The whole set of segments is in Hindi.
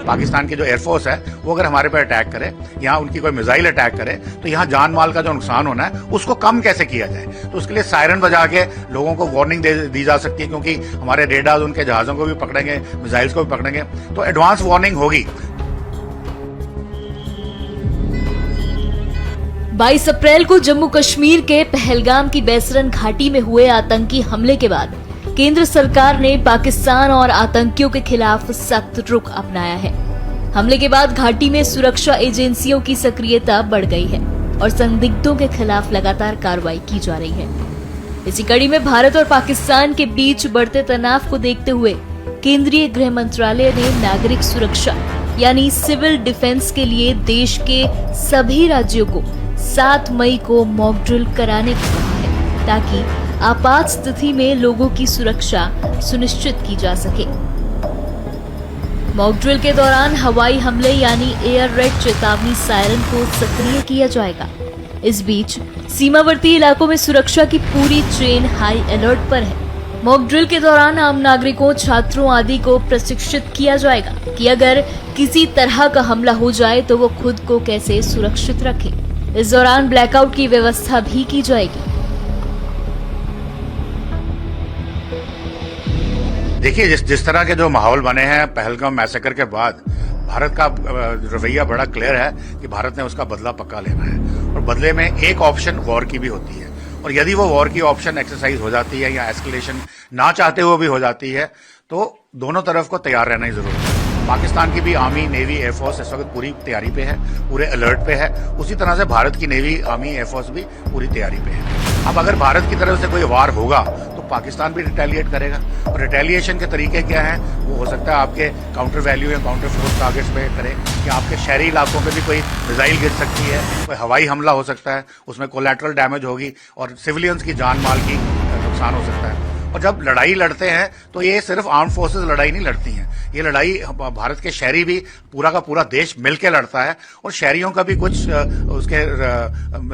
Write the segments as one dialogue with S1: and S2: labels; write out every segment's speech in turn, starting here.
S1: पाकिस्तान की जो एयरफोर्स है वो अगर हमारे पर अटैक करे, यहाँ उनकी कोई मिसाइल अटैक करे, तो यहाँ जान माल का जो नुकसान होना है उसको कम कैसे किया जाए। तो उसके लिए सायरन बजा के लोगों को वार्निंग दी जा सकती है, क्योंकि हमारे रेडार उनके जहाजों को भी पकड़ेंगे, मिसाइल्स को भी पकड़ेंगे, तो एडवांस वार्निंग होगी।
S2: 22 अप्रैल को जम्मू कश्मीर के पहलगाम की बैसरन घाटी में हुए आतंकी हमले के बाद केंद्र सरकार ने पाकिस्तान और आतंकियों के खिलाफ सख्त रुख अपनाया है। हमले के बाद घाटी में सुरक्षा एजेंसियों की सक्रियता बढ़ गई है और संदिग्धों के खिलाफ लगातार कार्रवाई की जा रही है। इसी कड़ी में भारत और पाकिस्तान के बीच बढ़ते तनाव को देखते हुए केंद्रीय गृह मंत्रालय ने नागरिक सुरक्षा यानी सिविल डिफेंस के लिए देश के सभी राज्यों को 7 मई को मॉक ड्रिल कराने को कहा है, ताकि आपात स्थिति में लोगों की सुरक्षा सुनिश्चित की जा सके। मॉक ड्रिल के दौरान हवाई हमले यानी एयर रेड चेतावनी सायरन को सक्रिय किया जाएगा। इस बीच सीमावर्ती इलाकों में सुरक्षा की पूरी चेन हाई अलर्ट पर है। मॉक ड्रिल के दौरान आम नागरिकों, छात्रों आदि को प्रशिक्षित किया जाएगा कि अगर किसी तरह का हमला हो जाए तो वो खुद को कैसे सुरक्षित रखें। इस दौरान ब्लैकआउट की व्यवस्था भी की जाएगी।
S1: देखिए, जिस तरह के जो माहौल बने हैं पहलगाम मैसेकर के बाद, भारत का रवैया बड़ा क्लियर है कि भारत ने उसका बदला पक्का लेना है, और बदले में एक ऑप्शन वॉर की भी होती है, और यदि वो वॉर की ऑप्शन एक्सरसाइज हो जाती है या एस्केलेशन ना चाहते हुए भी हो जाती है, तो दोनों तरफ को तैयार रहना ही जरूरी है। पाकिस्तान की भी आर्मी, नेवी, एयरफोर्स इस वक्त पूरी तैयारी पे है, पूरे अलर्ट पे है। उसी तरह से भारत की नेवी, आर्मी, एयरफोर्स भी पूरी तैयारी पे है। अब अगर भारत की तरफ से कोई वार होगा तो पाकिस्तान भी रिटेलिएट करेगा, और रिटेलिएशन के तरीके क्या हैं, वो हो सकता है आपके काउंटर वैल्यू या काउंटर फोर्स टारगेट्स पे करे, कि आपके शहरी इलाकों में भी कोई मिसाइल गिर सकती है, कोई हवाई हमला हो सकता है, उसमें कोलैटरल डैमेज होगी और सिविलियंस की जान माल की नुकसान हो सकता है। और जब लड़ाई लड़ते हैं तो ये सिर्फ आर्म फोर्सेस लड़ाई नहीं लड़ती हैं, ये लड़ाई भारत के शहरी भी, पूरा का पूरा देश मिलकर लड़ता है, और शहरियों का भी कुछ उसके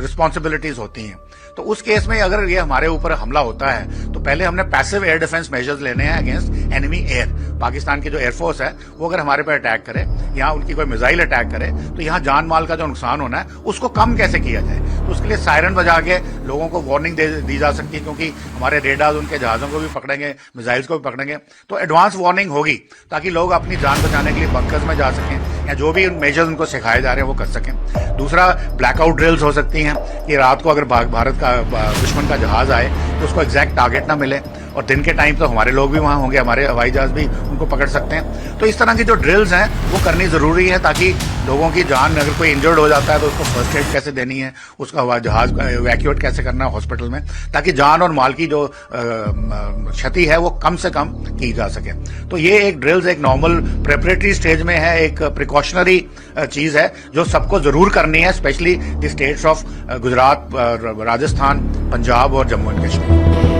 S1: रिस्पॉन्सिबिलिटीज होती हैं। तो उस केस में अगर ये हमारे ऊपर हमला होता है तो पहले हमने पैसिव एयर डिफेंस मेजर्स लेने हैं अगेंस्ट एनिमी एयर। पाकिस्तान की जो एयरफोर्स है वो अगर हमारे पर अटैक करे, यहाँ उनकी कोई मिसाइल अटैक करे, तो यहाँ जान माल का जो नुकसान होना है उसको कम कैसे किया जाए। तो उसके लिए सायरन बजा के लोगों को वार्निंग दी जा सकती है, क्योंकि हमारे रेडार उनके जहाजों को भी पकड़ेंगे, मिसाइल्स को भी पकड़ेंगे, तो एडवांस वार्निंग होगी ताकि लोग अपनी जान बचाने के लिए बंकर्स में जा सकें, या जो भी मेजर्स उनको सिखाए जा रहे हैं वो कर सकें। दूसरा, ब्लैकआउट ड्रिल्स हो सकती हैं कि रात को अगर भारत का दुश्मन का जहाज आए तो उसको एग्जैक्ट टारगेट ना मिले, और दिन के टाइम तो हमारे लोग भी वहां होंगे, हमारे हवाई जहाज भी उनको पकड़ सकते हैं। तो इस तरह की जो ड्रिल्स हैं वो करनी जरूरी है, ताकि लोगों की जान, अगर कोई इंजर्ड हो जाता है तो उसको फर्स्ट एड कैसे देनी है, उसका हवाई जहाज इवैक्यूएट कैसे करना है हॉस्पिटल में, ताकि जान और माल की जो क्षति है वो कम से कम की जा सके। तो ये एक ड्रिल्स एक नॉर्मल प्रेपरेटरी स्टेज में है, एक प्रिकॉशनरी चीज है जो सबको जरूर करनी है, specially the states of Gujarat, Rajasthan, Punjab और जम्मू एंड कश्मीर।